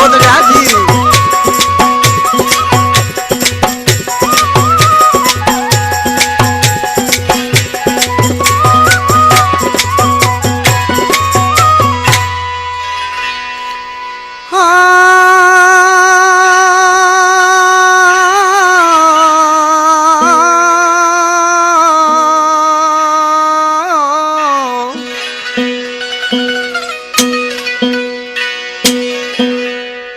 बहुत जी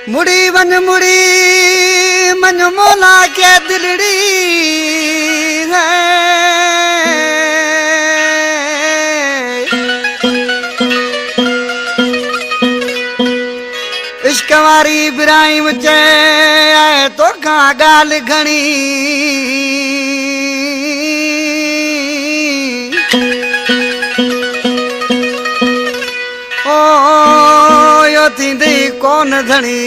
मुड़ी वन मुड़ी मन मोला के दिलड़ी है इश्क वारी इब्राहिम चे आए तो का गाल घणी थींदे कौन धणी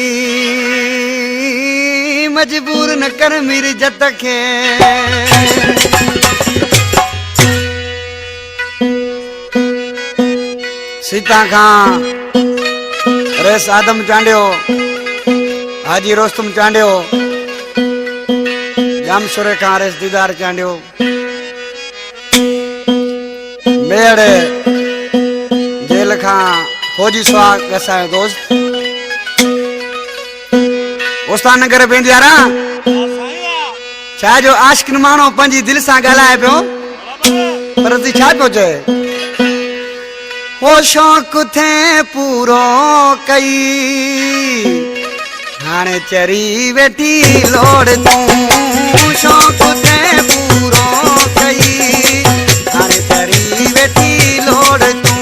मजबूर न कर मेरी जत के सीता खां रेस आदम चांडियो हाजी रोस्तम चांडियो जामशुरे खां रेस दीदार चांडियो मेड़े जेल खां फौजी स्वाग कैसा है दोस्त उस्ताद नगर बेंदियारा छा जो आशिक मानो पंजी दिल सा गलाए पियो पर ती छा पियो चए वो शौक थे पूरो कई हाणे चरी वेठी लोड़ तू शौक थे पूरो कई हाणे चरी वेठी लोड़ तू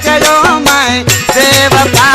चयो मैं बेवफा